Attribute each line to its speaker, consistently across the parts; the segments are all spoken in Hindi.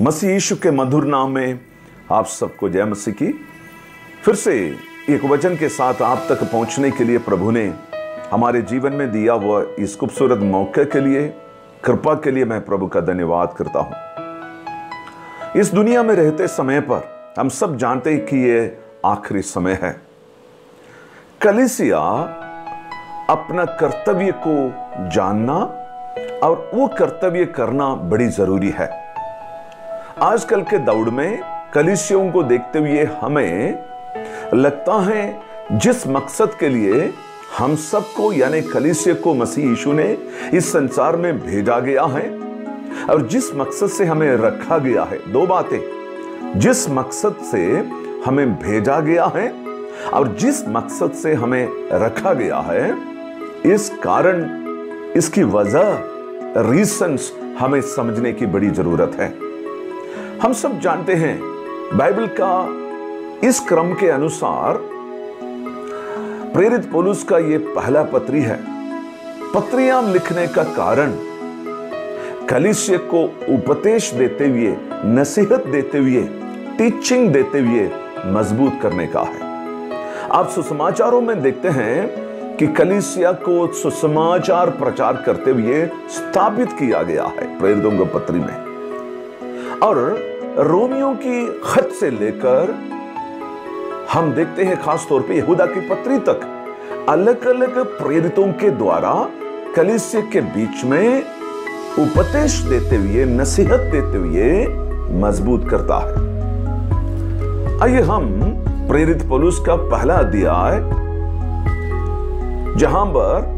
Speaker 1: मसीह यीशु के मधुर नाम में आप सबको जय मसीह की। फिर से एक वचन के साथ आप तक पहुंचने के लिए प्रभु ने हमारे जीवन में दिया हुआ इस खूबसूरत मौके के लिए, कृपा के लिए मैं प्रभु का धन्यवाद करता हूं। इस दुनिया में रहते समय पर हम सब जानते हैं कि ये आखिरी समय है। कलीसिया अपना कर्तव्य को जानना और वो कर्तव्य करना बड़ी जरूरी है। आजकल के दौड़ में कलीसियों को देखते हुए हमें लगता है जिस मकसद के लिए हम सबको यानी कलीसिया को मसीह यीशु ने इस संसार में भेजा गया है और जिस मकसद से हमें रखा गया है, दो बातें, जिस मकसद से हमें भेजा गया है और जिस मकसद से हमें रखा गया है, इस कारण इसकी वजह रीजंस हमें समझने की बड़ी जरूरत है। हम सब जानते हैं बाइबल का इस क्रम के अनुसार प्रेरित पौलुस का यह पहला पत्री है। पत्रियां लिखने का कारण कलीसिया को उपदेश देते हुए, नसीहत देते हुए, टीचिंग देते हुए मजबूत करने का है। आप सुसमाचारों में देखते हैं कि कलीसिया को सुसमाचार प्रचार करते हुए स्थापित किया गया है प्रेरितों की पत्री में। और रोमियों की खत से लेकर हम देखते हैं खास तौर पे यहूदा की पत्री तक अलग अलग प्रेरितों के द्वारा कलीसिया के बीच में उपदेश देते हुए, नसीहत देते हुए मजबूत करता है। आइए हम प्रेरित पौलुस का पहला अध्याय जहां पर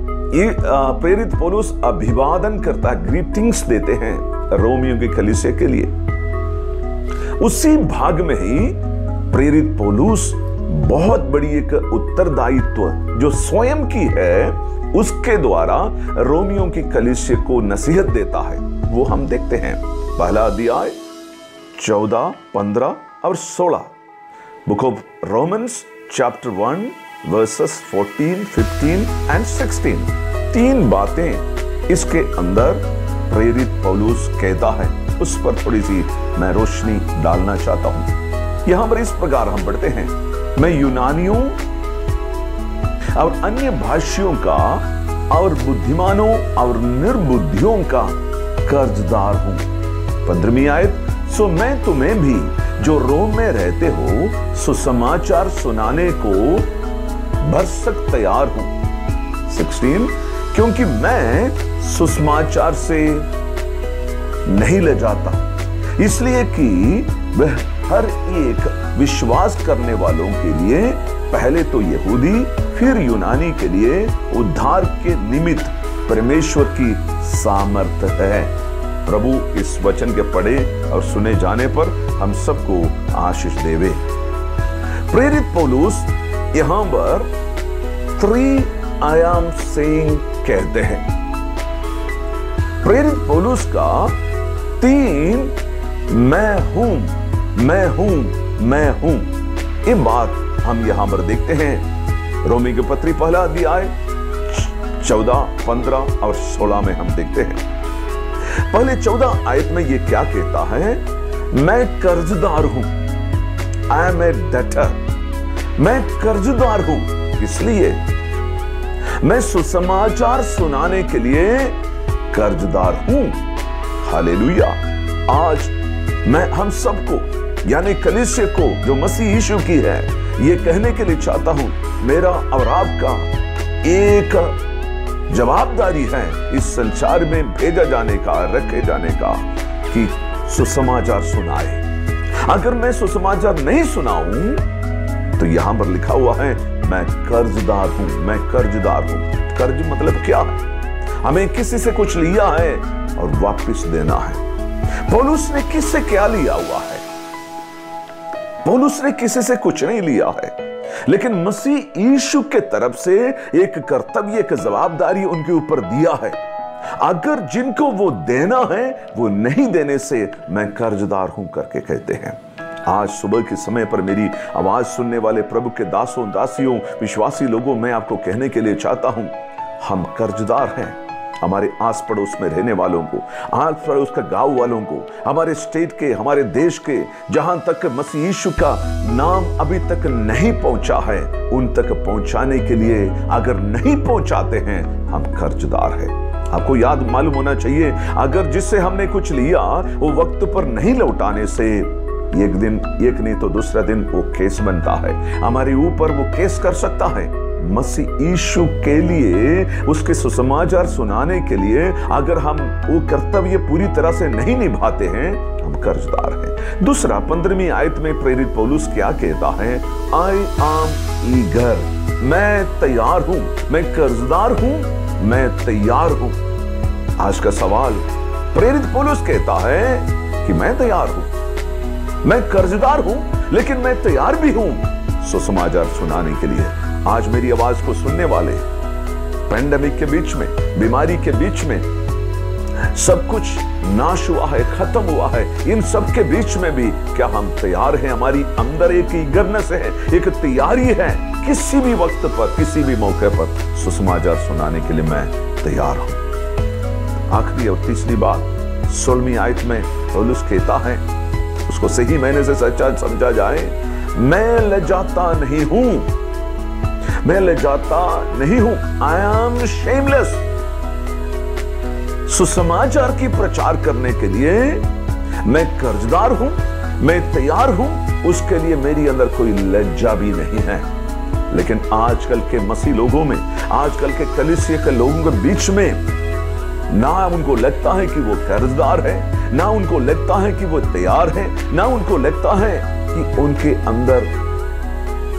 Speaker 1: प्रेरित पौलुस अभिवादन करता, ग्रीटिंग्स देते हैं रोमियों की कलीसिया के लिए, उसी भाग में ही प्रेरित पौलुस बहुत बड़ी एक उत्तरदायित्व जो स्वयं की है उसके द्वारा रोमियों की कलीसिया को नसीहत देता है। वो हम देखते हैं पहला अध्याय 14, 15 और 16, book of Romans chapter 1 versus 14, 15 and 16। तीन बातें इसके अंदर प्रेरित पौलुस कहता है, उस पर थोड़ी सी मैं रोशनी डालना चाहता हूं। यहां पर इस प्रकार हम पढ़ते हैं, मैं यूनानियों और अन्य भाषियों का और बुद्धिमानों और निर्बुद्धियों का कर्जदार हूं। 15वीं आयत, सो मैं तुम्हें भी जो रोम में रहते हो सुसमाचार सुनाने को भरसक तैयार हूं। 16, क्योंकि मैं सुसमाचार से नहीं ले जाता, इसलिए कि वह हर एक विश्वास करने वालों के लिए, पहले तो यहूदी फिर यूनानी के लिए उद्धार के निमित्त परमेश्वर की सामर्थ है। प्रभु इस वचन के पढ़े और सुने जाने पर हम सबको आशीष देवे। प्रेरित पौलुस यहां पर 3 I am saying कहते हैं। प्रेरित पौलुस का 3 मैं हूं, मैं हूं, मैं हूं, ये बात हम यहां पर देखते हैं। रोमी की पत्री पहला अध्याय 14, 15 और 16 में हम देखते हैं। पहले 14 आयत में ये क्या कहता है, मैं कर्जदार हूं, आई एम ए डेटर। मैं कर्जदार हूं, इसलिए मैं सुसमाचार सुनाने के लिए कर्जदार हूं। हालेलुया। आज मैं हम सबको यानी कलीसिया को जो मसीह यीशु की है ये कहने के लिए चाहता हूं, मेरा और आपका एक जवाबदारी है इस संसार में भेजा जाने का, रखे जाने का, कि सुसमाचार सुनाए। अगर मैं सुसमाचार नहीं सुनाऊं तो यहां पर लिखा हुआ है मैं कर्जदार हूं, मैं कर्जदार हूं। कर्ज मतलब क्या है? हमें किसी से कुछ लिया है और वापस देना है। पौलुस ने किससे क्या लिया हुआ है? पौलुस ने किसी से कुछ नहीं लिया है, लेकिन मसीह यीशु के तरफ से एक कर्तव्य, एक जवाबदारी उनके ऊपर दिया है। अगर जिनको वो देना है वो नहीं देने से मैं कर्जदार हूं करके कहते हैं। आज सुबह के समय पर मेरी आवाज सुनने वाले प्रभु के दासों, दासियों, विश्वासी लोगों, मैं आपको कहने के लिए चाहता हूं, हम कर्जदार हैं। हमारे आस पड़ोस में रहने वालों को, आस पड़ोस के गांव वालों को, हमारे स्टेट के, हमारे देश के, जहां तक मसीह यीशु का नाम अभी तक नहीं पहुंचा है, उन तक पहुंचाने के लिए अगर नहीं पहुंचाते हैं, हम कर्जदार हैं। आपको याद मालूम होना चाहिए, अगर जिससे हमने कुछ लिया वो वक्त पर नहीं लौटाने से एक नहीं तो दूसरा दिन वो केस बनता है, हमारे ऊपर वो केस कर सकता है। मसीह यीशु के लिए, उसके सुसमाचार सुनाने के लिए अगर हम वो कर्तव्य पूरी तरह से नहीं निभाते हैं, हम कर्जदार हैं। दूसरा 15वीं आयत में प्रेरित पौलुस क्या कहता है? आई एम ईगर, मैं तैयार हूं, मैं कर्जदार हूं, मैं तैयार हूं। आज का सवाल, प्रेरित पौलुस कहता है कि मैं तैयार हूं, मैं कर्जदार हूं, लेकिन मैं तैयार भी हूं सुसमाचार सुनाने के लिए। आज मेरी आवाज को सुनने वाले, पैंडेमिक के बीच में, बीमारी के बीच में, सब कुछ नाश हुआ है, खत्म हुआ है, इन सब के बीच में भी क्या हम तैयार हैं? हमारी अंदर एक ईगरनेस है, एक तैयारी है, किसी भी वक्त पर, किसी भी मौके पर सुसमाचार सुनाने के लिए मैं तैयार हूं। आखिरी और तीसरी बात 16वीं आयत में पौलुस कहता है, उसको सही मायने से सच्चा समझा जाए, मैं लजाता नहीं हूं, मैं लजाता नहीं हूं। I am shameless. सुसमाचार की प्रचार करने के लिए मैं कर्जदार हूं, मैं तैयार हूं, उसके लिए मेरी अंदर कोई लज्जा भी नहीं है। लेकिन आजकल के मसीह लोगों में, आजकल के कलीसिया के लोगों के बीच में ना उनको लगता है कि वो कर्जदार है, ना उनको लगता है कि वो तैयार है, ना उनको लगता है कि उनके अंदर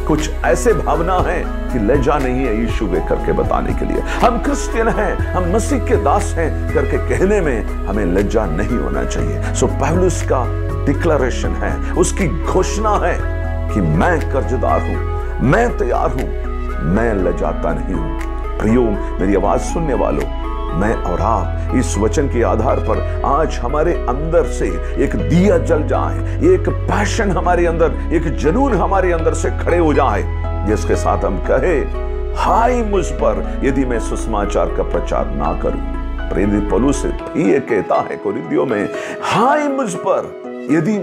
Speaker 1: कुछ ऐसे भावना है कि लज्जा नहीं है यीशु के करके बताने के लिए। हम क्रिश्चियन हैं, हम मसीह के दास हैं करके कहने में हमें लज्जा नहीं होना चाहिए। सो पौलुस का डिक्लेरेशन है, उसकी घोषणा है कि मैं कर्जदार हूं, मैं तैयार हूं, मैं लजाता नहीं हूं। प्रियो, मेरी आवाज सुनने वालों, मैं और आप इस वचन के आधार पर आज हमारे अंदर से एक दिया जल जाए, एक पैशन हमारे अंदर, एक जुनून हमारे अंदर से खड़े हो जाए, जिसके साथ हम कहे, हाय मुझ पर यदि मैं सुसमाचार का प्रचार ना करूं। प्रेरित पौलुस भी ये कहता है कोरिन्थियों में, हाय मुझ पर यदि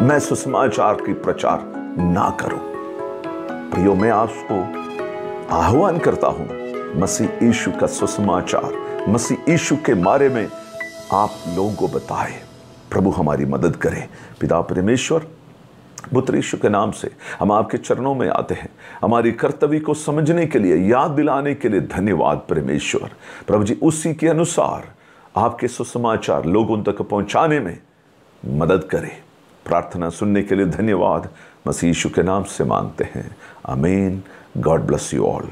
Speaker 1: मैं सुसमाचार की प्रचार ना करूं। प्रियो, मैं आपको आह्वान करता हूं, मसीह यीशु का सुसमाचार, मसीह यीशु के बारे में आप लोगों को बताएं। प्रभु हमारी मदद करे। पिता परमेश्वर, पुत्र यीशु के नाम से हम आपके चरणों में आते हैं। हमारी कर्तव्य को समझने के लिए, याद दिलाने के लिए धन्यवाद परमेश्वर। प्रभु जी, उसी के अनुसार आपके सुसमाचार लोगों तक पहुंचाने में मदद करें। प्रार्थना सुनने के लिए धन्यवाद। मसीह यीशु के नाम से मांगते हैं, आमीन। God bless you all.